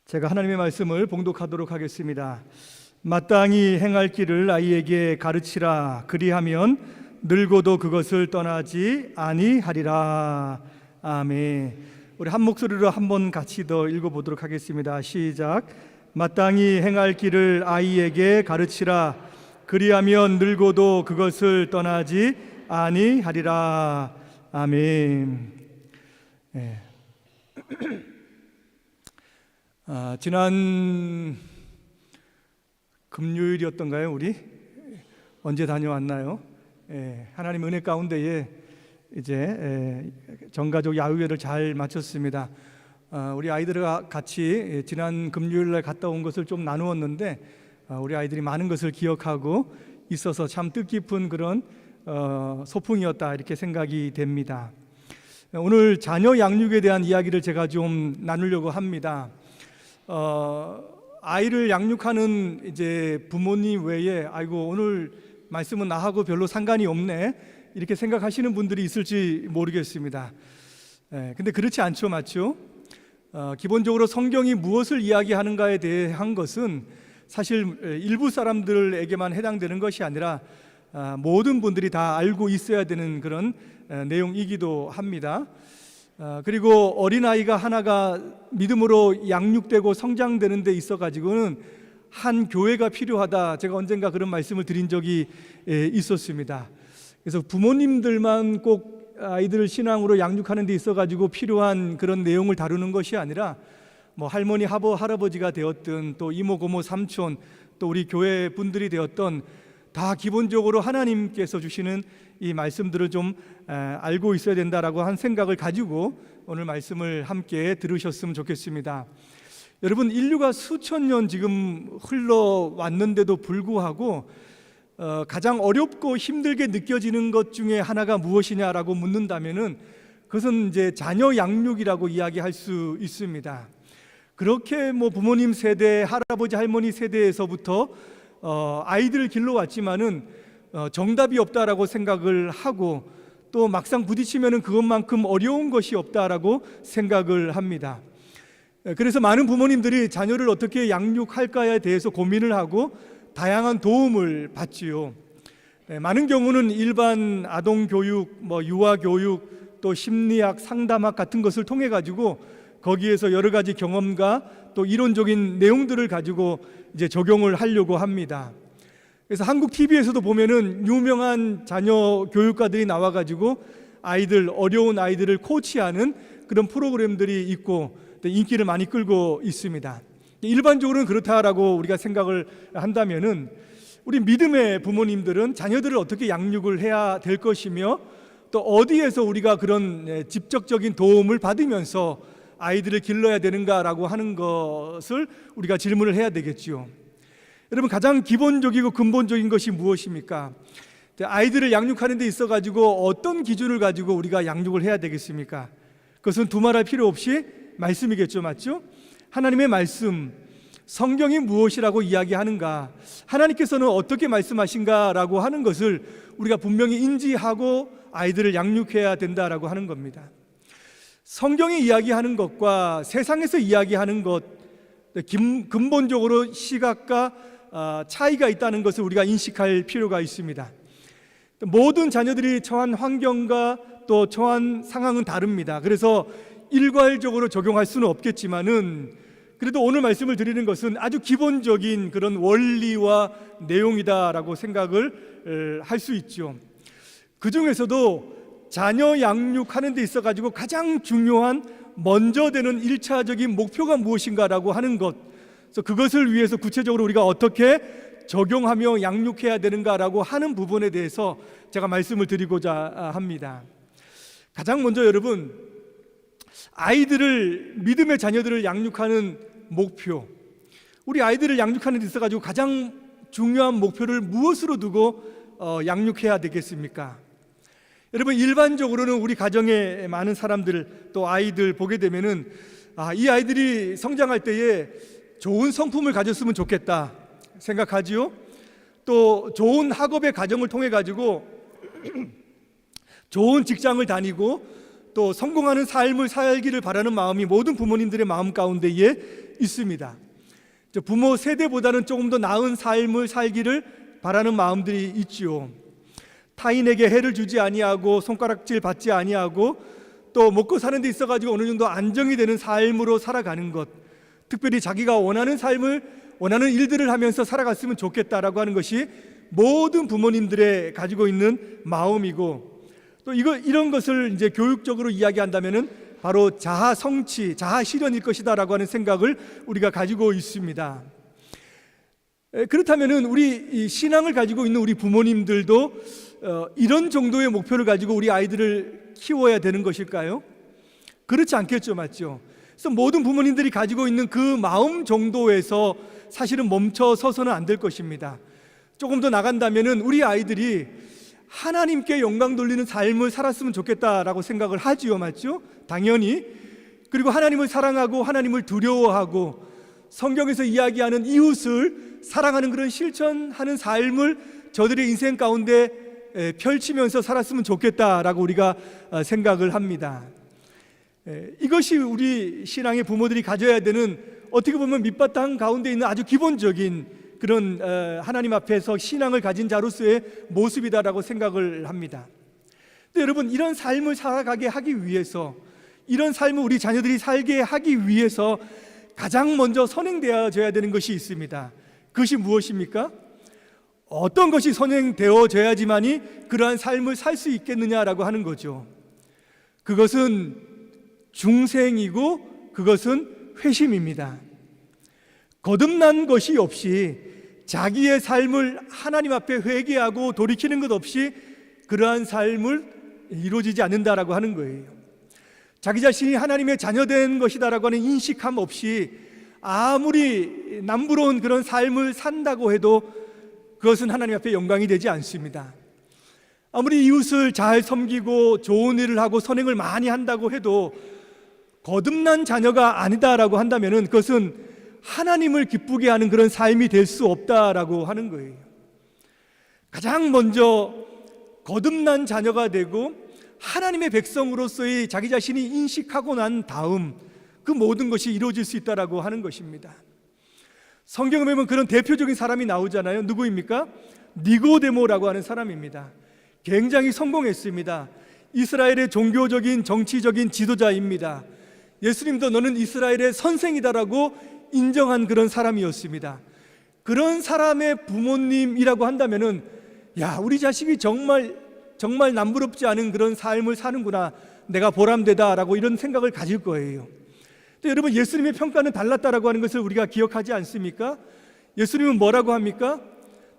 제가 하나님의 말씀을 봉독하도록 하겠습니다. 마땅히 행할 길을 아이에게 가르치라. 그리하면 늙어도 그것을 떠나지 아니하리라. 아멘. 우리 한 목소리로 한번 같이 더 읽어보도록 하겠습니다. 시작. 마땅히 행할 길을 아이에게 가르치라. 그리하면 늙어도 그것을 떠나지 아니하리라. 아멘. 네. 지난 금요일이었던가요? 우리 언제 다녀왔나요? 하나님 은혜 가운데에 이제 전가족 야유회를 잘 마쳤습니다. 우리 아이들과 같이 지난 금요일날 갔다 온 것을 좀 나누었는데 우리 아이들이 많은 것을 기억하고 있어서 참 뜻깊은 그런 소풍이었다 이렇게 생각이 됩니다. 오늘 자녀 양육에 대한 이야기를 제가 좀 나누려고 합니다. 아이를 양육하는 이제 부모님 외에 아이고 오늘 말씀은 나하고 별로 상관이 없네 이렇게 생각하시는 분들이 있을지 모르겠습니다. 근데 그렇지 않죠, 맞죠? 기본적으로 성경이 무엇을 이야기하는가에 대한 것은 사실 일부 사람들에게만 해당되는 것이 아니라 모든 분들이 다 알고 있어야 되는 그런 내용이기도 합니다. 그리고 어린아이가 하나가 믿음으로 양육되고 성장되는 데 있어 가지고는 한 교회가 필요하다, 제가 언젠가 그런 말씀을 드린 적이 있었습니다. 그래서 부모님들만 꼭 아이들을 신앙으로 양육하는 데 있어 가지고 필요한 그런 내용을 다루는 것이 아니라 뭐 할머니, 할아버지가 되었든 또 이모, 고모, 삼촌 또 우리 교회 분들이 되었던 다 기본적으로 하나님께서 주시는 이 말씀들을 좀 알고 있어야 된다라고 한 생각을 가지고 오늘 말씀을 함께 들으셨으면 좋겠습니다. 여러분, 인류가 수천 년 지금 흘러왔는데도 불구하고 가장 어렵고 힘들게 느껴지는 것 중에 하나가 무엇이냐라고 묻는다면은 그것은 이제 자녀 양육이라고 이야기할 수 있습니다. 그렇게 뭐 부모님 세대, 할아버지, 할머니 세대에서부터 아이들을 길러왔지만은 정답이 없다라고 생각을 하고 또 막상 부딪히면은 그것만큼 어려운 것이 없다라고 생각을 합니다. 그래서 많은 부모님들이 자녀를 어떻게 양육할까에 대해서 고민을 하고 다양한 도움을 받지요. 많은 경우는 일반 아동 교육, 유아 교육, 또 심리학, 상담학 같은 것을 통해 가지고 거기에서 여러 가지 경험과 또 이론적인 내용들을 가지고 이제 적용을 하려고 합니다. 그래서 한국 TV에서도 보면은 유명한 자녀 교육가들이 나와가지고 어려운 아이들을 코치하는 그런 프로그램들이 있고 인기를 많이 끌고 있습니다. 일반적으로는 그렇다라고 우리가 생각을 한다면은 우리 믿음의 부모님들은 자녀들을 어떻게 양육을 해야 될 것이며 또 어디에서 우리가 그런 직접적인 도움을 받으면서 아이들을 길러야 되는가라고 하는 것을 우리가 질문을 해야 되겠지요. 여러분, 가장 기본적이고 근본적인 것이 무엇입니까? 아이들을 양육하는 데 있어 가지고 어떤 기준을 가지고 우리가 양육을 해야 되겠습니까? 그것은 두말할 필요 없이 말씀이겠죠, 맞죠? 하나님의 말씀, 성경이 무엇이라고 이야기하는가, 하나님께서는 어떻게 말씀하신가라고 하는 것을 우리가 분명히 인지하고 아이들을 양육해야 된다라고 하는 겁니다. 성경이 이야기하는 것과 세상에서 이야기하는 것, 근본적으로 시각과 차이가 있다는 것을 우리가 인식할 필요가 있습니다. 모든 자녀들이 처한 환경과 또 처한 상황은 다릅니다. 그래서 일괄적으로 적용할 수는 없겠지만은 그래도 오늘 말씀을 드리는 것은 아주 기본적인 그런 원리와 내용이다라고 생각을 할 수 있죠. 그 중에서도 자녀 양육하는 데 있어 가지고 가장 중요한 먼저 되는 1차적인 목표가 무엇인가라고 하는 것, 그래서 그것을 위해서 구체적으로 우리가 어떻게 적용하며 양육해야 되는가라고 하는 부분에 대해서 제가 말씀을 드리고자 합니다. 가장 먼저 여러분, 믿음의 자녀들을 양육하는 목표, 우리 아이들을 양육하는 데 있어 가지고 가장 중요한 목표를 무엇으로 두고 양육해야 되겠습니까? 여러분, 일반적으로는 우리 가정에 많은 사람들 또 아이들 보게 되면은 이 아이들이 성장할 때에 좋은 성품을 가졌으면 좋겠다 생각하지요. 또 좋은 학업의 과정을 통해 가지고 좋은 직장을 다니고 또 성공하는 삶을 살기를 바라는 마음이 모든 부모님들의 마음 가운데에 있습니다. 부모 세대보다는 조금 더 나은 삶을 살기를 바라는 마음들이 있지요. 타인에게 해를 주지 아니하고 손가락질 받지 아니하고 또 먹고 사는 데 있어가지고 어느 정도 안정이 되는 삶으로 살아가는 것, 특별히 자기가 원하는 삶을, 원하는 일들을 하면서 살아갔으면 좋겠다라고 하는 것이 모든 부모님들의 가지고 있는 마음이고, 또 이런 것을 이제 교육적으로 이야기한다면은 바로 자아 성취, 자아 실현일 것이다라고 하는 생각을 우리가 가지고 있습니다. 그렇다면은 우리 이 신앙을 가지고 있는 우리 부모님들도 이런 정도의 목표를 가지고 우리 아이들을 키워야 되는 것일까요? 그렇지 않겠죠, 맞죠? 그래서 모든 부모님들이 가지고 있는 그 마음 정도에서 사실은 멈춰 서서는 안 될 것입니다. 조금 더 나간다면은 우리 아이들이 하나님께 영광 돌리는 삶을 살았으면 좋겠다라고 생각을 하지요, 맞죠? 당연히. 그리고 하나님을 사랑하고 하나님을 두려워하고 성경에서 이야기하는 이웃을 사랑하는 그런 실천하는 삶을 저들의 인생 가운데 펼치면서 살았으면 좋겠다라고 우리가 생각을 합니다. 이것이 우리 신앙의 부모들이 가져야 되는, 어떻게 보면 밑바탕 가운데 있는 아주 기본적인 그런 하나님 앞에서 신앙을 가진 자로서의 모습이다라고 생각을 합니다. 근데 여러분, 이런 삶을 살아가게 하기 위해서, 이런 삶을 우리 자녀들이 살게 하기 위해서 가장 먼저 선행되어져야 되는 것이 있습니다. 그것이 무엇입니까? 어떤 것이 선행되어져야지만이 그러한 삶을 살 수 있겠느냐라고 하는 거죠. 그것은 중생이고 그것은 회심입니다. 거듭난 것이 없이 자기의 삶을 하나님 앞에 회개하고 돌이키는 것 없이 그러한 삶을 이루어지지 않는다라고 하는 거예요. 자기 자신이 하나님의 자녀된 것이다라고 하는 인식함 없이 아무리 남부러운 그런 삶을 산다고 해도 그것은 하나님 앞에 영광이 되지 않습니다. 아무리 이웃을 잘 섬기고 좋은 일을 하고 선행을 많이 한다고 해도 거듭난 자녀가 아니다라고 한다면은 그것은 하나님을 기쁘게 하는 그런 삶이 될 수 없다라고 하는 거예요. 가장 먼저 거듭난 자녀가 되고 하나님의 백성으로서의 자기 자신이 인식하고 난 다음 그 모든 것이 이루어질 수 있다라고 하는 것입니다. 성경에 보면 그런 대표적인 사람이 나오잖아요. 누구입니까? 니고데모라고 하는 사람입니다. 굉장히 성공했습니다. 이스라엘의 종교적인 정치적인 지도자입니다. 예수님도 너는 이스라엘의 선생이다라고 인정한 그런 사람이었습니다. 그런 사람의 부모님이라고 한다면은, 야, 우리 자식이 정말 남부럽지 않은 그런 삶을 사는구나, 내가 보람되다라고 이런 생각을 가질 거예요. 근데 여러분, 예수님의 평가는 달랐다라고 하는 것을 우리가 기억하지 않습니까? 예수님은 뭐라고 합니까?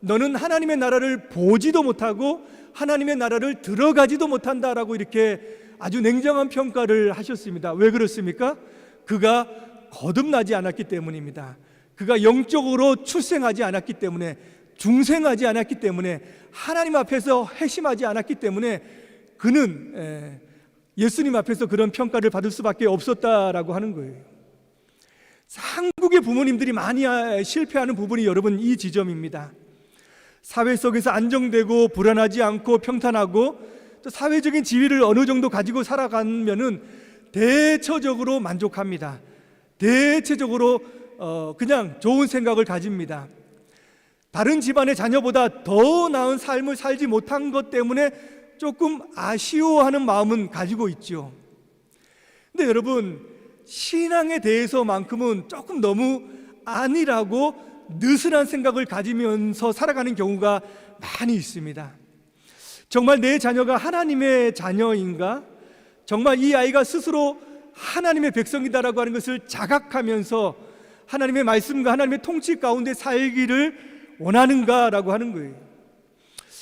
너는 하나님의 나라를 보지도 못하고 하나님의 나라를 들어가지도 못한다라고 이렇게 아주 냉정한 평가를 하셨습니다. 왜 그렇습니까? 그가 거듭나지 않았기 때문입니다. 그가 영적으로 출생하지 않았기 때문에, 중생하지 않았기 때문에, 하나님 앞에서 회심하지 않았기 때문에 그는 예수님 앞에서 그런 평가를 받을 수밖에 없었다라고 하는 거예요. 한국의 부모님들이 많이 실패하는 부분이 여러분 이 지점입니다. 사회 속에서 안정되고 불안하지 않고 평탄하고 또 사회적인 지위를 어느 정도 가지고 살아가면은 대체적으로 만족합니다. 대체적으로 그냥 좋은 생각을 가집니다. 다른 집안의 자녀보다 더 나은 삶을 살지 못한 것 때문에 조금 아쉬워하는 마음은 가지고 있죠. 근데 여러분, 신앙에 대해서만큼은 조금 너무 아니라고 느슨한 생각을 가지면서 살아가는 경우가 많이 있습니다. 정말 내 자녀가 하나님의 자녀인가? 정말 이 아이가 스스로 하나님의 백성이다라고 하는 것을 자각하면서 하나님의 말씀과 하나님의 통치 가운데 살기를 원하는가라고 하는 거예요.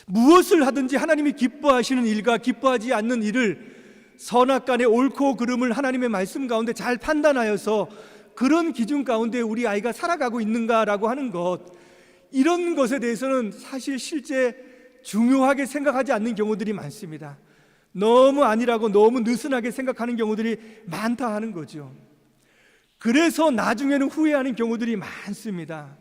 무엇을 하든지 하나님이 기뻐하시는 일과 기뻐하지 않는 일을 선악간의 옳고 그름을 하나님의 말씀 가운데 잘 판단하여서 그런 기준 가운데 우리 아이가 살아가고 있는가라고 하는 것, 이런 것에 대해서는 사실 실제 중요하게 생각하지 않는 경우들이 많습니다. 너무 아니라고 너무 느슨하게 생각하는 경우들이 많다 하는 거죠. 그래서 나중에는 후회하는 경우들이 많습니다.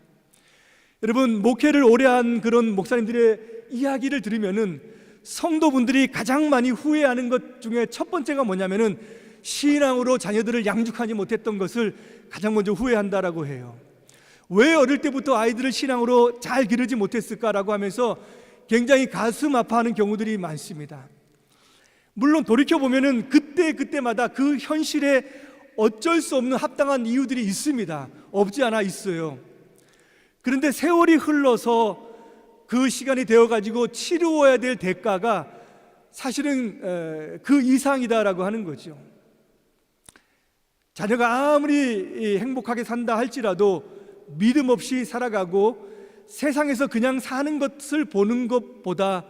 여러분, 목회를 오래 한 그런 목사님들의 이야기를 들으면은 성도분들이 가장 많이 후회하는 것 중에 첫 번째가 뭐냐면은 신앙으로 자녀들을 양육하지 못했던 것을 가장 먼저 후회한다라고 해요. 왜 어릴 때부터 아이들을 신앙으로 잘 기르지 못했을까라고 하면서 굉장히 가슴 아파하는 경우들이 많습니다. 물론 돌이켜보면 그때마다 그 현실에 어쩔 수 없는 합당한 이유들이 있습니다. 없지 않아 있어요. 그런데 세월이 흘러서 그 시간이 되어가지고 치루어야 될 대가가 사실은 그 이상이다라고 하는 거죠. 자녀가 아무리 행복하게 산다 할지라도 믿음 없이 살아가고 세상에서 그냥 사는 것을 보는 것보다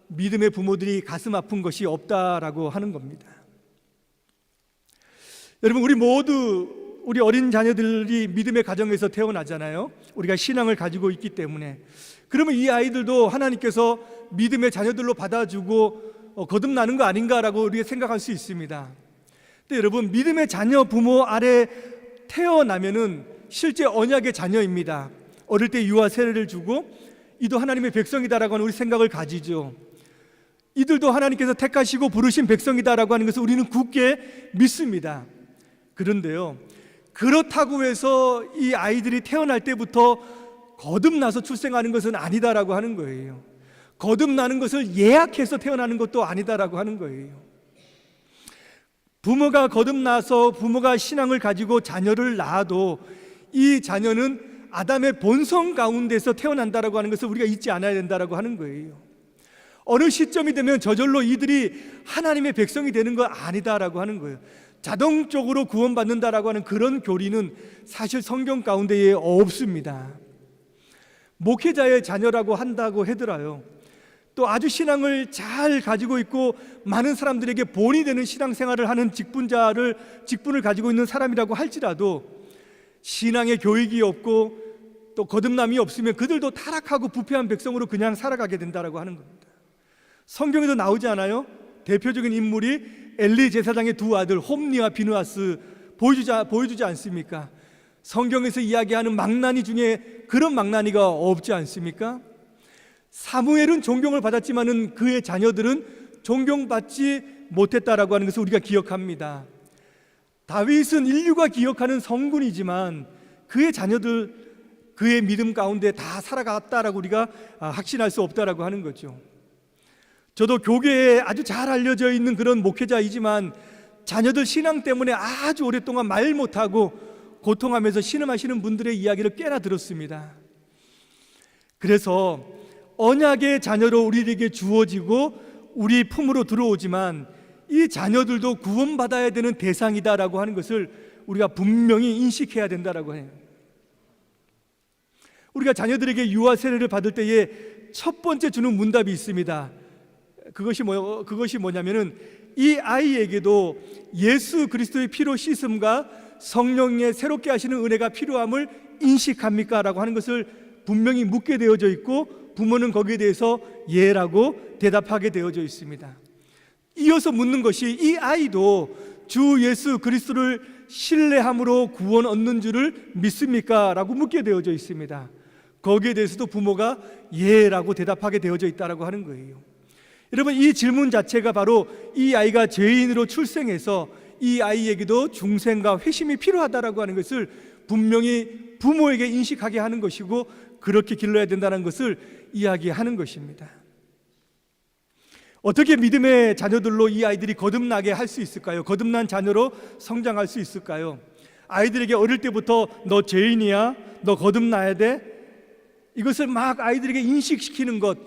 믿음의 부모들이 가슴 아픈 것이 없다라고 하는 겁니다. 여러분, 우리 모두 우리 어린 자녀들이 믿음의 가정에서 태어나잖아요. 우리가 신앙을 가지고 있기 때문에. 그러면 이 아이들도 하나님께서 믿음의 자녀들로 받아주고 거듭나는 거 아닌가라고 우리가 생각할 수 있습니다. 근데 여러분, 믿음의 자녀 부모 아래 태어나면은 실제 언약의 자녀입니다. 어릴 때 유아 세례를 주고 이도 하나님의 백성이다라고 하는 우리 생각을 가지죠. 이들도 하나님께서 택하시고 부르신 백성이다라고 하는 것을 우리는 굳게 믿습니다. 그런데요, 그렇다고 해서 이 아이들이 태어날 때부터 거듭나서 출생하는 것은 아니다라고 하는 거예요. 거듭나는 것을 예약해서 태어나는 것도 아니다라고 하는 거예요. 부모가 거듭나서 부모가 신앙을 가지고 자녀를 낳아도 이 자녀는 아담의 본성 가운데서 태어난다라고 하는 것을 우리가 잊지 않아야 된다라고 하는 거예요. 어느 시점이 되면 저절로 이들이 하나님의 백성이 되는 거 아니다라고 하는 거예요. 자동적으로 구원받는다라고 하는 그런 교리는 사실 성경 가운데에 없습니다. 목회자의 자녀라고 한다고 하더라요. 또 아주 신앙을 잘 가지고 있고 많은 사람들에게 본이 되는 신앙생활을 하는 직분을 가지고 있는 사람이라고 할지라도 신앙의 교육이 없고 또 거듭남이 없으면 그들도 타락하고 부패한 백성으로 그냥 살아가게 된다라고 하는 겁니다. 성경에도 나오지 않아요? 대표적인 인물이 엘리 제사장의 두 아들 홈니와 비느하스 보여주지 않습니까? 성경에서 이야기하는 망나니 중에 그런 망나니가 없지 않습니까? 사무엘은 존경을 받았지만은 그의 자녀들은 존경받지 못했다라고 하는 것을 우리가 기억합니다. 다윗은 인류가 기억하는 성군이지만 그의 자녀들, 그의 믿음 가운데 다 살아갔다라고 우리가 확신할 수 없다라고 하는 거죠. 저도 교계에 아주 잘 알려져 있는 그런 목회자이지만 자녀들 신앙 때문에 아주 오랫동안 말 못하고 고통하면서 신음하시는 분들의 이야기를 꽤나 들었습니다. 그래서 언약의 자녀로 우리에게 주어지고 우리 품으로 들어오지만 이 자녀들도 구원받아야 되는 대상이다라고 하는 것을 우리가 분명히 인식해야 된다라고 해요. 우리가 자녀들에게 유아 세례를 받을 때에 첫 번째 주는 문답이 있습니다. 그것이 뭐냐면은 이 아이에게도 예수 그리스도의 피로 씻음과 성령의 새롭게 하시는 은혜가 필요함을 인식합니까? 라고 하는 것을 분명히 묻게 되어져 있고 부모는 거기에 대해서 예라고 대답하게 되어져 있습니다. 이어서 묻는 것이 이 아이도 주 예수 그리스도를 신뢰함으로 구원 얻는 줄을 믿습니까? 라고 묻게 되어져 있습니다. 거기에 대해서도 부모가 예라고 대답하게 되어져 있다고 하는 거예요. 여러분, 이 질문 자체가 바로 이 아이가 죄인으로 출생해서 이 아이에게도 중생과 회심이 필요하다라고 하는 것을 분명히 부모에게 인식하게 하는 것이고 그렇게 길러야 된다는 것을 이야기하는 것입니다. 어떻게 믿음의 자녀들로 이 아이들이 거듭나게 할 수 있을까요? 거듭난 자녀로 성장할 수 있을까요? 아이들에게 어릴 때부터 너 죄인이야, 너 거듭나야 돼, 이것을 막 아이들에게 인식시키는 것,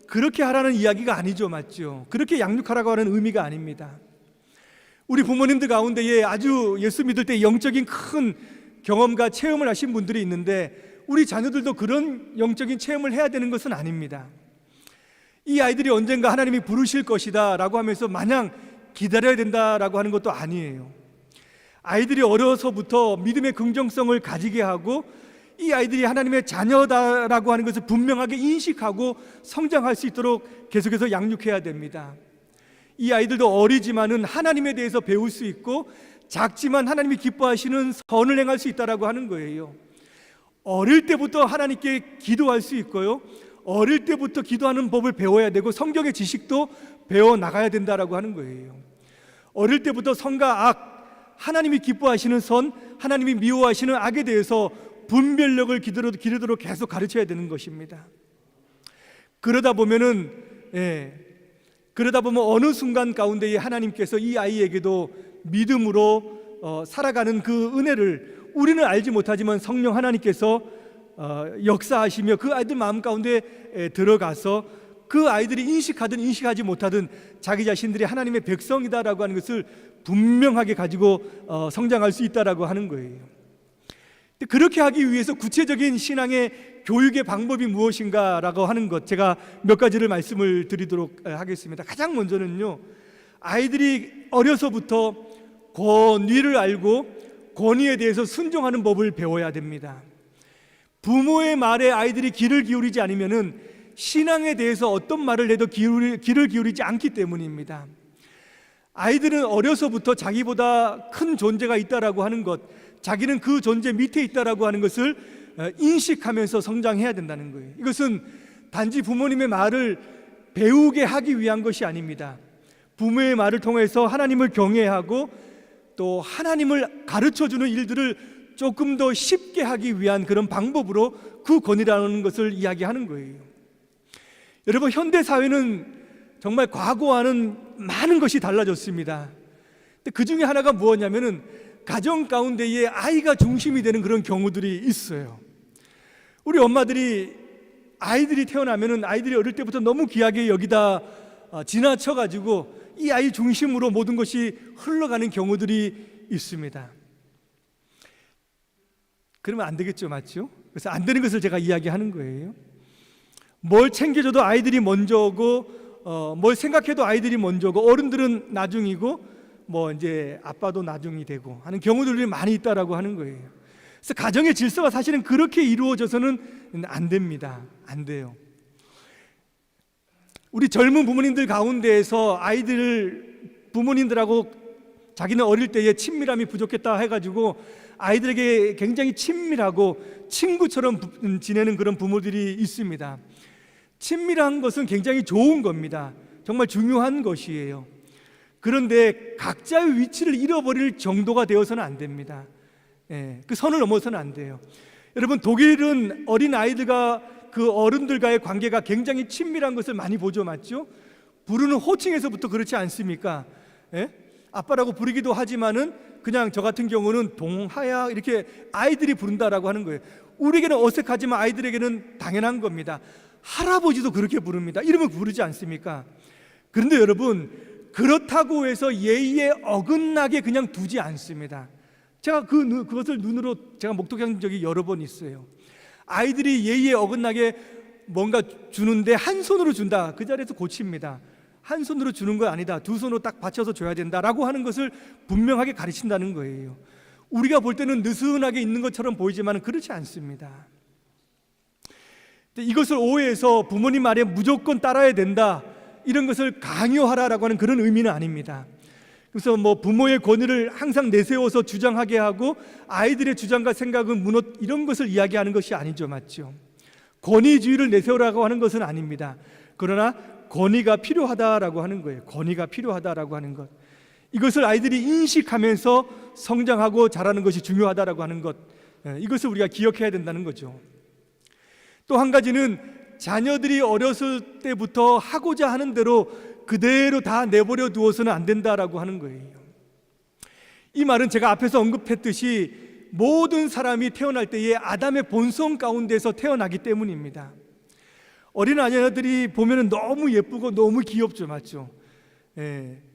그렇게 하라는 이야기가 아니죠. 맞죠? 그렇게 양육하라고 하는 의미가 아닙니다. 우리 부모님들 가운데에 아주 예수 믿을 때 영적인 큰 경험과 체험을 하신 분들이 있는데 우리 자녀들도 그런 영적인 체험을 해야 되는 것은 아닙니다. 이 아이들이 언젠가 하나님이 부르실 것이다 라고 하면서 마냥 기다려야 된다라고 하는 것도 아니에요. 아이들이 어려서부터 믿음의 긍정성을 가지게 하고 이 아이들이 하나님의 자녀다라고 하는 것을 분명하게 인식하고 성장할 수 있도록 계속해서 양육해야 됩니다. 이 아이들도 어리지만은 하나님에 대해서 배울 수 있고 작지만 하나님이 기뻐하시는 선을 행할 수 있다라고 하는 거예요. 어릴 때부터 하나님께 기도할 수 있고요, 어릴 때부터 기도하는 법을 배워야 되고 성경의 지식도 배워 나가야 된다라고 하는 거예요. 어릴 때부터 선과 악, 하나님이 기뻐하시는 선, 하나님이 미워하시는 악에 대해서 분별력을 기르도록 계속 가르쳐야 되는 것입니다. 그러다 보면 어느 순간 가운데에 하나님께서 이 아이에게도 믿음으로 살아가는 그 은혜를 우리는 알지 못하지만 성령 하나님께서 역사하시며 그 아이들 마음 가운데 들어가서 그 아이들이 인식하든 인식하지 못하든 자기 자신들이 하나님의 백성이다라고 하는 것을 분명하게 가지고 성장할 수 있다라고 하는 거예요. 그렇게 하기 위해서 구체적인 신앙의 교육의 방법이 무엇인가라고 하는 것, 제가 몇 가지를 말씀을 드리도록 하겠습니다. 가장 먼저는요, 아이들이 어려서부터 권위를 알고 권위에 대해서 순종하는 법을 배워야 됩니다. 부모의 말에 아이들이 귀를 기울이지 않으면은 신앙에 대해서 어떤 말을 해도 귀를 기울이지 않기 때문입니다. 아이들은 어려서부터 자기보다 큰 존재가 있다라고 하는 것, 자기는 그 존재 밑에 있다라고 하는 것을 인식하면서 성장해야 된다는 거예요. 이것은 단지 부모님의 말을 배우게 하기 위한 것이 아닙니다. 부모의 말을 통해서 하나님을 경외하고 또 하나님을 가르쳐주는 일들을 조금 더 쉽게 하기 위한 그런 방법으로 그 권위라는 것을 이야기하는 거예요. 여러분, 현대 사회는 정말 과거와는 많은 것이 달라졌습니다. 근데 그 중에 하나가 무엇냐면은 가정 가운데에 아이가 중심이 되는 그런 경우들이 있어요. 우리 엄마들이 아이들이 태어나면은 아이들이 어릴 때부터 너무 귀하게 여기다 지나쳐가지고 이 아이 중심으로 모든 것이 흘러가는 경우들이 있습니다. 그러면 안 되겠죠, 맞죠? 그래서 안 되는 것을 제가 이야기하는 거예요. 뭘 챙겨줘도 아이들이 먼저고, 뭘 생각해도 아이들이 먼저고, 어른들은 나중이고, 뭐 이제 아빠도 나중이 되고 하는 경우들이 많이 있다라고 하는 거예요. 그래서 가정의 질서가 사실은 그렇게 이루어져서는 안 됩니다. 안 돼요. 우리 젊은 부모님들 가운데에서 아이들 부모님들하고 자기는 어릴 때에 친밀함이 부족했다 해가지고 아이들에게 굉장히 친밀하고 친구처럼 지내는 그런 부모들이 있습니다. 친밀한 것은 굉장히 좋은 겁니다. 정말 중요한 것이에요. 그런데 각자의 위치를 잃어버릴 정도가 되어서는 안 됩니다. 그 선을 넘어서는 안 돼요. 여러분, 독일은 어린 아이들과 그 어른들과의 관계가 굉장히 친밀한 것을 많이 보죠, 맞죠? 부르는 호칭에서부터 그렇지 않습니까? 아빠라고 부르기도 하지만은 그냥 저 같은 경우는 동하야 이렇게 아이들이 부른다라고 하는 거예요. 우리에게는 어색하지만 아이들에게는 당연한 겁니다. 할아버지도 그렇게 부릅니다. 이름을 부르지 않습니까? 그런데 여러분, 그렇다고 해서 예의에 어긋나게 그냥 두지 않습니다. 제가 그것을 눈으로 제가 목격한 적이 여러 번 있어요. 아이들이 예의에 어긋나게 뭔가 주는데 한 손으로 준다, 그 자리에서 고칩니다. 한 손으로 주는 거 아니다, 두 손으로 딱 받쳐서 줘야 된다라고 하는 것을 분명하게 가르친다는 거예요. 우리가 볼 때는 느슨하게 있는 것처럼 보이지만 그렇지 않습니다. 이것을 오해해서 부모님 말에 무조건 따라야 된다, 이런 것을 강요하라라고 하는 그런 의미는 아닙니다. 그래서 뭐 부모의 권위를 항상 내세워서 주장하게 하고 아이들의 주장과 생각은 이런 것을 이야기하는 것이 아니죠, 맞죠? 권위주의를 내세우라고 하는 것은 아닙니다. 그러나 권위가 필요하다라고 하는 거예요. 권위가 필요하다라고 하는 것, 이것을 아이들이 인식하면서 성장하고 자라는 것이 중요하다라고 하는 것, 이것을 우리가 기억해야 된다는 거죠. 또 한 가지는 자녀들이 어렸을 때부터 하고자 하는 대로 그대로 다 내버려 두어서는 안 된다라고 하는 거예요. 이 말은 제가 앞에서 언급했듯이 모든 사람이 태어날 때에 아담의 본성 가운데서 태어나기 때문입니다. 어린 아이들이 보면 너무 예쁘고 너무 귀엽죠, 맞죠?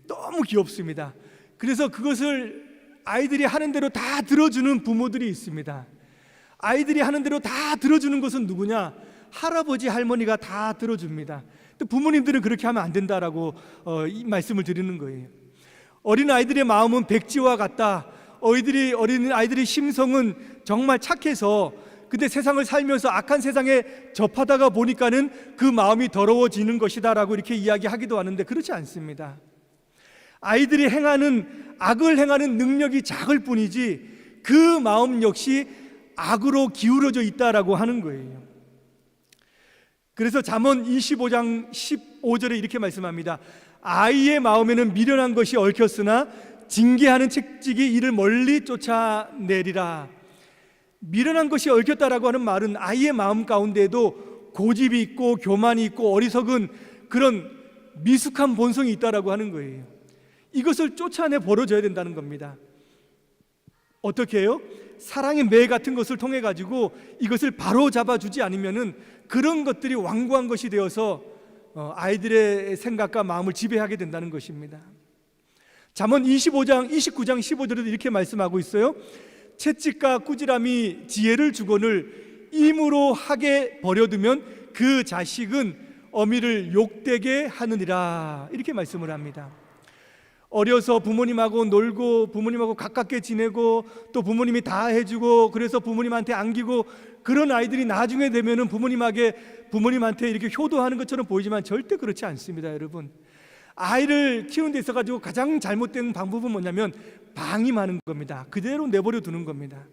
너무 귀엽습니다. 그래서 그것을 아이들이 하는 대로 다 들어주는 부모들이 있습니다. 아이들이 하는 대로 다 들어주는 것은 누구냐? 할아버지, 할머니가 다 들어줍니다. 부모님들은 그렇게 하면 안 된다라고 이 말씀을 드리는 거예요. 어린 아이들의 마음은 백지와 같다. 어린 아이들의 심성은 정말 착해서, 근데 세상을 살면서 악한 세상에 접하다가 보니까는 그 마음이 더러워지는 것이다라고 이렇게 이야기하기도 하는데 그렇지 않습니다. 아이들이 악을 행하는 능력이 작을 뿐이지 그 마음 역시 악으로 기울어져 있다라고 하는 거예요. 그래서 잠언 25장 15절에 이렇게 말씀합니다. 아이의 마음에는 미련한 것이 얽혔으나 징계하는 책직이 이를 멀리 쫓아내리라. 미련한 것이 얽혔다라고 하는 말은 아이의 마음 가운데에도 고집이 있고 교만이 있고 어리석은 그런 미숙한 본성이 있다라고 하는 거예요. 이것을 쫓아내 버려져야 된다는 겁니다. 어떻게 해요? 사랑의 매 같은 것을 통해 가지고 이것을 바로 잡아주지 않으면은 그런 것들이 완고한 것이 되어서 아이들의 생각과 마음을 지배하게 된다는 것입니다. 잠언 29장 15절에도 이렇게 말씀하고 있어요. 채찍과 꾸지람이 지혜를 주거늘 임으로 하게 버려두면 그 자식은 어미를 욕되게 하느니라. 이렇게 말씀을 합니다. 어려서 부모님하고 놀고 부모님하고 가깝게 지내고 또 부모님이 다 해주고 그래서 부모님한테 안기고 그런 아이들이 나중에 되면은 부모님한테 이렇게 효도하는 것처럼 보이지만 절대 그렇지 않습니다, 여러분. 아이를 키우는 데 있어 가지고 가장 잘못된 방법은 뭐냐면 방임하는 겁니다. 그대로 내버려 두는 겁니다.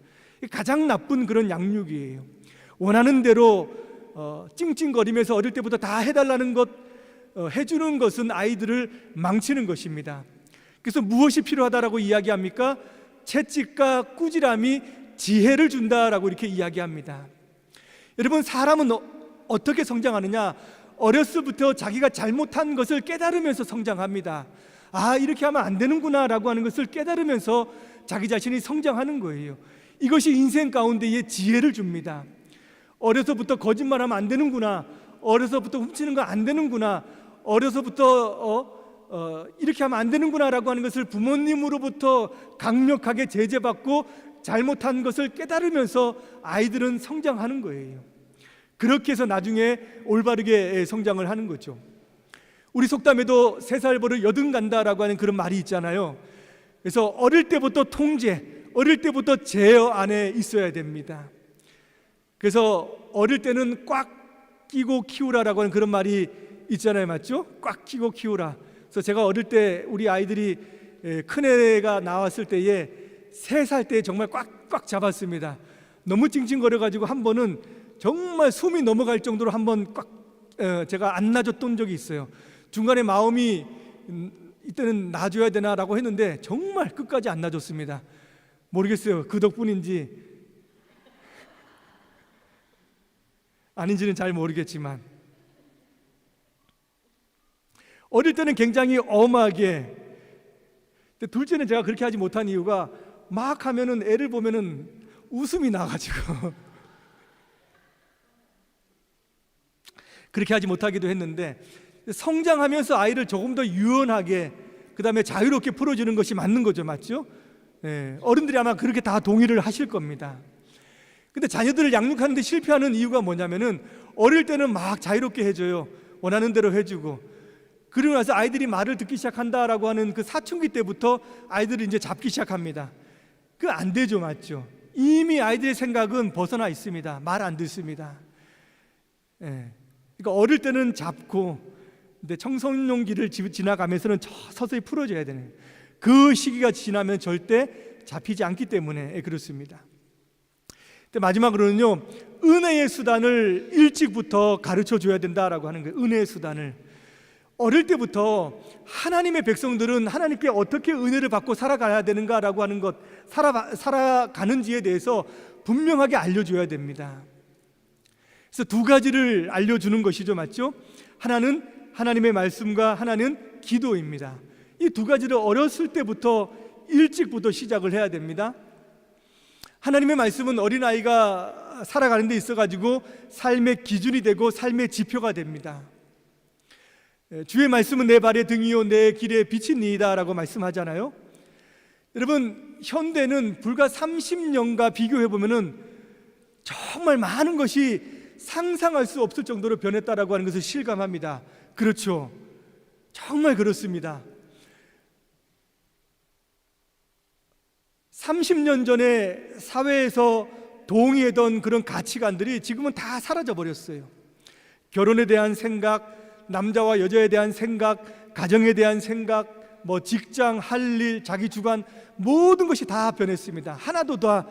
가장 나쁜 그런 양육이에요. 원하는 대로 찡찡거리면서 어릴 때부터 다 해달라는 것 해주는 것은 아이들을 망치는 것입니다. 그래서 무엇이 필요하다라고 이야기합니까? 채찍과 꾸지람이 지혜를 준다라고 이렇게 이야기합니다. 여러분, 사람은 어떻게 성장하느냐? 어렸을 때부터 자기가 잘못한 것을 깨달으면서 성장합니다. 아, 이렇게 하면 안 되는구나 라고 하는 것을 깨달으면서 자기 자신이 성장하는 거예요. 이것이 인생 가운데에 지혜를 줍니다. 어려서부터 거짓말하면 안 되는구나, 어려서부터 훔치는 거 안 되는구나, 어려서부터 이렇게 하면 안 되는구나 라고 하는 것을 부모님으로부터 강력하게 제재받고 잘못한 것을 깨달으면서 아이들은 성장하는 거예요. 그렇게 해서 나중에 올바르게 성장을 하는 거죠. 우리 속담에도 3살 버릇 여든 간다라고 하는 그런 말이 있잖아요. 그래서 어릴 때부터 통제, 어릴 때부터 제어 안에 있어야 됩니다. 그래서 어릴 때는 꽉 끼고 키우라라고 하는 그런 말이 있잖아요, 맞죠? 꽉 끼고 키우라. 그래서 제가 어릴 때 우리 아이들이 큰애가 나왔을 때에 3살 때 정말 꽉꽉 잡았습니다. 너무 찡찡거려가지고 한 번은 정말 숨이 넘어갈 정도로 한 번 꽉 제가 안 놔줬던 적이 있어요. 중간에 마음이 이때는 놔줘야 되나라고 했는데 정말 끝까지 안 놔줬습니다. 모르겠어요. 그 덕분인지 아닌지는 잘 모르겠지만 어릴 때는 굉장히 엄하게, 둘째는 제가 그렇게 하지 못한 이유가 막 하면은 애를 보면은 웃음이 나가지고 그렇게 하지 못하기도 했는데, 성장하면서 아이를 조금 더 유연하게 그 다음에 자유롭게 풀어주는 것이 맞는 거죠, 맞죠? 어른들이 아마 그렇게 다 동의를 하실 겁니다. 근데 자녀들을 양육하는 데 실패하는 이유가 뭐냐면은 어릴 때는 막 자유롭게 해줘요. 원하는 대로 해주고, 그러고 나서 아이들이 말을 듣기 시작한다라고 하는 그 사춘기 때부터 아이들을 이제 잡기 시작합니다. 그 안 되죠, 맞죠? 이미 아이들의 생각은 벗어나 있습니다. 말 안 듣습니다. 그러니까 어릴 때는 잡고, 근데 청소년기를 지나가면서는 서서히 풀어줘야 되는, 그 시기가 지나면 절대 잡히지 않기 때문에 그렇습니다. 근데 마지막으로는요, 은혜의 수단을 일찍부터 가르쳐 줘야 된다라고 하는 거예요. 은혜의 수단을 어릴 때부터 하나님의 백성들은 하나님께 어떻게 은혜를 받고 살아가야 되는가라고 하는 것, 살아가는지에 대해서 분명하게 알려줘야 됩니다. 그래서 2가지를 알려주는 것이죠, 맞죠? 하나는 하나님의 말씀과 하나는 기도입니다. 이 2가지를 어렸을 때부터 일찍부터 시작을 해야 됩니다. 하나님의 말씀은 어린아이가 살아가는 데 있어가지고 삶의 기준이 되고 삶의 지표가 됩니다. 주의 말씀은 내 발의 등이요 내 길의 빛이니이다 라고 말씀하잖아요. 여러분, 현대는 불과 30년과 비교해보면 정말 많은 것이 상상할 수 없을 정도로 변했다라고 하는 것을 실감합니다. 그렇죠, 정말 그렇습니다. 30년 전에 사회에서 동의했던 그런 가치관들이 지금은 다 사라져 버렸어요. 결혼에 대한 생각, 남자와 여자에 대한 생각, 가정에 대한 생각, 직장, 할 일, 자기 주관, 모든 것이 다 변했습니다. 하나도 다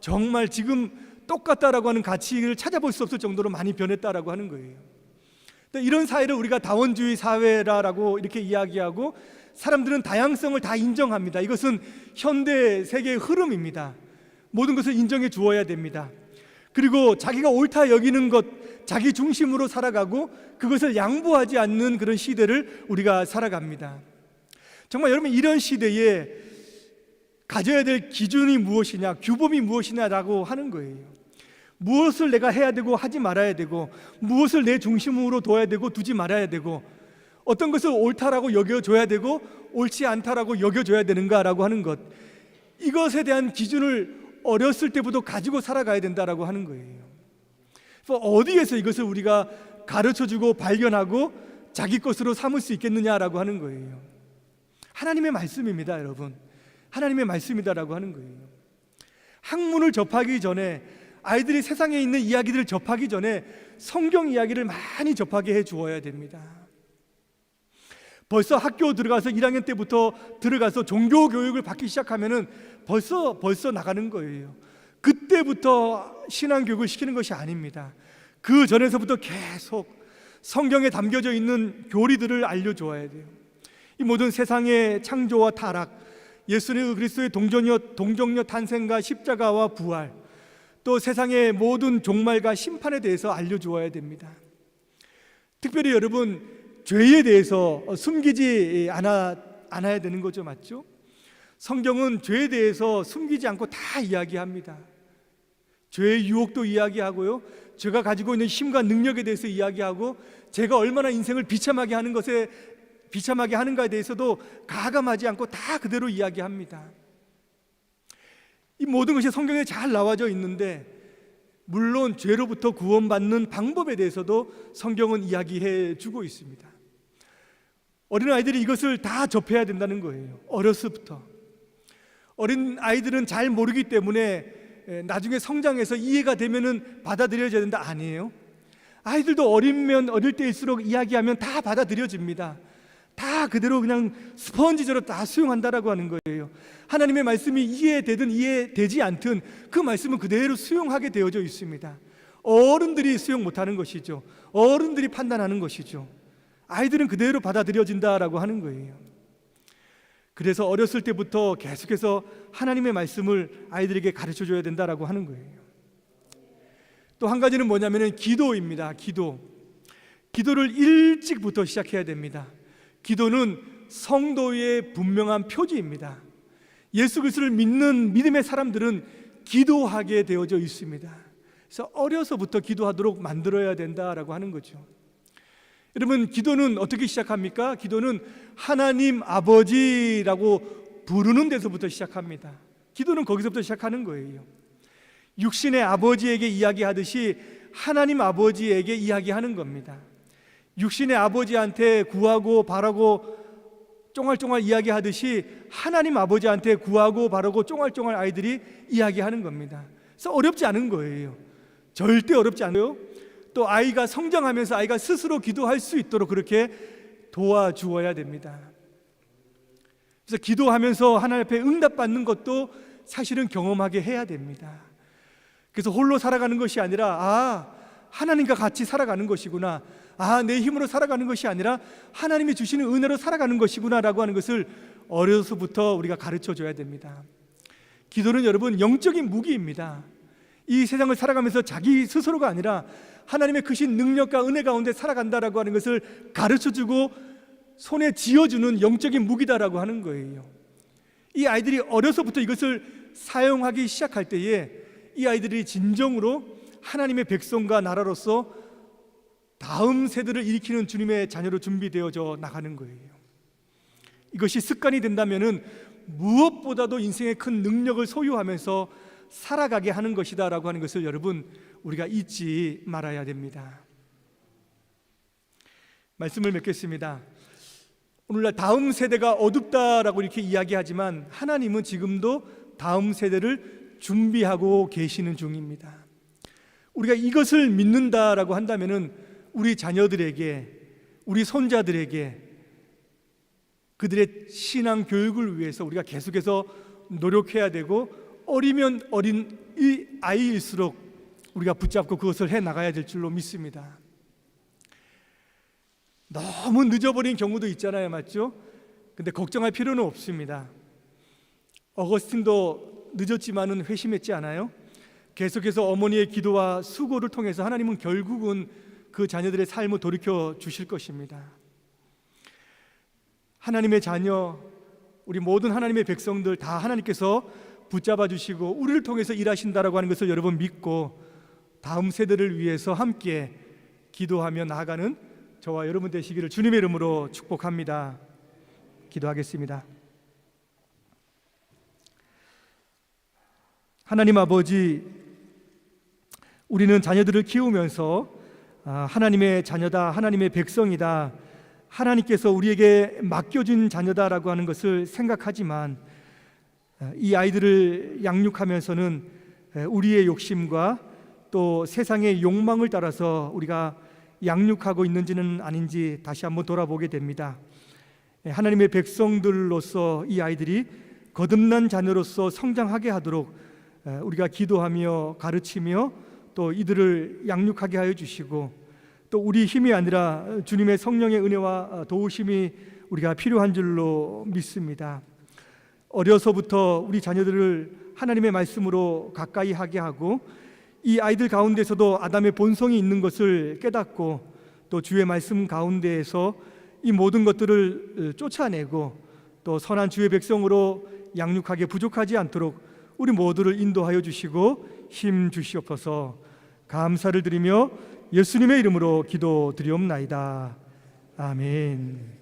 정말 지금 똑같다라고 하는 가치를 찾아볼 수 없을 정도로 많이 변했다라고 하는 거예요. 또 이런 사회를 우리가 다원주의 사회라고 이렇게 이야기하고 사람들은 다양성을 다 인정합니다. 이것은 현대 세계의 흐름입니다. 모든 것을 인정해 주어야 됩니다. 그리고 자기가 옳다 여기는 것, 자기 중심으로 살아가고 그것을 양보하지 않는 그런 시대를 우리가 살아갑니다. 정말 여러분, 이런 시대에 가져야 될 기준이 무엇이냐, 규범이 무엇이냐라고 하는 거예요. 무엇을 내가 해야 되고 하지 말아야 되고, 무엇을 내 중심으로 둬야 되고 두지 말아야 되고, 어떤 것을 옳다라고 여겨줘야 되고 옳지 않다라고 여겨줘야 되는가라고 하는 것, 이것에 대한 기준을 어렸을 때부터 가지고 살아가야 된다라고 하는 거예요. 그래서 어디에서 이것을 우리가 가르쳐주고 발견하고 자기 것으로 삼을 수 있겠느냐라고 하는 거예요. 하나님의 말씀입니다, 여러분. 하나님의 말씀이다라고 하는 거예요. 학문을 접하기 전에, 아이들이 세상에 있는 이야기들을 접하기 전에 성경 이야기를 많이 접하게 해 주어야 됩니다. 벌써 학교 들어가서 1학년 때부터 들어가서 종교 교육을 받기 시작하면은 벌써 나가는 거예요. 그때부터 신앙 교육을 시키는 것이 아닙니다. 그 전에서부터 계속 성경에 담겨져 있는 교리들을 알려줘야 돼요. 이 모든 세상의 창조와 타락, 예수님 그리스도의 동정녀 탄생과 십자가와 부활, 또 세상의 모든 종말과 심판에 대해서 알려주어야 됩니다. 특별히 여러분, 죄에 대해서 숨기지 않아야 되는 거죠, 맞죠? 성경은 죄에 대해서 숨기지 않고 다 이야기합니다. 죄의 유혹도 이야기하고요, 죄가 가지고 있는 힘과 능력에 대해서 이야기하고, 죄가 얼마나 인생을 비참하게 하는가에 대해서도 가감하지 않고 다 그대로 이야기합니다. 이 모든 것이 성경에 잘 나와져 있는데, 물론 죄로부터 구원받는 방법에 대해서도 성경은 이야기해 주고 있습니다. 어린아이들이 이것을 다 접해야 된다는 거예요. 어려서부터. 어린아이들은 잘 모르기 때문에 나중에 성장해서 이해가 되면은 받아들여져야 된다, 아니에요. 아이들도 어릴 때일수록 이야기하면 다 받아들여집니다. 다 그대로 그냥 스펀지처럼 다 수용한다라고 하는 거예요. 하나님의 말씀이 이해되든 이해되지 않든 그 말씀은 그대로 수용하게 되어져 있습니다. 어른들이 수용 못하는 것이죠. 어른들이 판단하는 것이죠. 아이들은 그대로 받아들여진다라고 하는 거예요. 그래서 어렸을 때부터 계속해서 하나님의 말씀을 아이들에게 가르쳐줘야 된다라고 하는 거예요. 또 한 가지는 뭐냐면은 기도입니다. 기도를 일찍부터 시작해야 됩니다. 기도는 성도의 분명한 표지입니다. 예수 그리스도를 믿는 믿음의 사람들은 기도하게 되어져 있습니다. 그래서 어려서부터 기도하도록 만들어야 된다라고 하는 거죠. 여러분, 기도는 어떻게 시작합니까? 기도는 하나님 아버지라고 부르는 데서부터 시작합니다. 기도는 거기서부터 시작하는 거예요. 육신의 아버지에게 이야기하듯이 하나님 아버지에게 이야기하는 겁니다. 육신의 아버지한테 구하고 바라고 쫑알쫑알 이야기하듯이 하나님 아버지한테 구하고 바라고 쫑알쫑알 아이들이 이야기하는 겁니다. 그래서 어렵지 않은 거예요. 절대 어렵지 않아요. 또 아이가 성장하면서 아이가 스스로 기도할 수 있도록 그렇게 도와주어야 됩니다. 그래서 기도하면서 하나님 앞에 응답받는 것도 사실은 경험하게 해야 됩니다. 그래서 홀로 살아가는 것이 아니라 하나님과 같이 살아가는 것이구나, 내 힘으로 살아가는 것이 아니라 하나님이 주시는 은혜로 살아가는 것이구나 라고 하는 것을 어려서부터 우리가 가르쳐줘야 됩니다. 기도는 여러분 영적인 무기입니다. 이 세상을 살아가면서 자기 스스로가 아니라 하나님의 크신 능력과 은혜 가운데 살아간다라고 하는 것을 가르쳐주고 손에 쥐어주는 영적인 무기다라고 하는 거예요. 이 아이들이 어려서부터 이것을 사용하기 시작할 때에 이 아이들이 진정으로 하나님의 백성과 나라로서 다음 세대를 일으키는 주님의 자녀로 준비되어져 나가는 거예요. 이것이 습관이 된다면은 무엇보다도 인생의 큰 능력을 소유하면서 살아가게 하는 것이다라고 하는 것을 여러분 우리가 잊지 말아야 됩니다. 말씀을 맺겠습니다. 오늘날 다음 세대가 어둡다라고 이렇게 이야기하지만 하나님은 지금도 다음 세대를 준비하고 계시는 중입니다. 우리가 이것을 믿는다라고 한다면은 우리 자녀들에게, 우리 손자들에게 그들의 신앙 교육을 위해서 우리가 계속해서 노력해야 되고, 어리면 어린 이 아이일수록 우리가 붙잡고 그것을 해 나가야 될 줄로 믿습니다. 너무 늦어버린 경우도 있잖아요, 맞죠? 근데 걱정할 필요는 없습니다. 어거스틴도 늦었지만은 회심했지 않아요? 계속해서 어머니의 기도와 수고를 통해서 하나님은 결국은 그 자녀들의 삶을 돌이켜 주실 것입니다. 하나님의 자녀, 우리 모든 하나님의 백성들 다 하나님께서 붙잡아 주시고 우리를 통해서 일하신다라고 하는 것을 여러분 믿고 다음 세대를 위해서 함께 기도하며 나아가는 저와 여러분 되시기를 주님의 이름으로 축복합니다. 기도하겠습니다. 하나님 아버지, 우리는 자녀들을 키우면서 하나님의 자녀다, 하나님의 백성이다, 하나님께서 우리에게 맡겨준 자녀다라고 하는 것을 생각하지만 이 아이들을 양육하면서는 우리의 욕심과 또 세상의 욕망을 따라서 우리가 양육하고 있는지는 아닌지 다시 한번 돌아보게 됩니다. 하나님의 백성들로서 이 아이들이 거듭난 자녀로서 성장하게 하도록 우리가 기도하며 가르치며 또 이들을 양육하게 하여 주시고 또 우리 힘이 아니라 주님의 성령의 은혜와 도우심이 우리가 필요한 줄로 믿습니다. 어려서부터 우리 자녀들을 하나님의 말씀으로 가까이 하게 하고 이 아이들 가운데서도 아담의 본성이 있는 것을 깨닫고 또 주의 말씀 가운데에서 이 모든 것들을 쫓아내고 또 선한 주의 백성으로 양육하게 부족하지 않도록 우리 모두를 인도하여 주시고 힘 주시옵소서. 감사를 드리며 예수님의 이름으로 기도드리옵나이다. 아멘.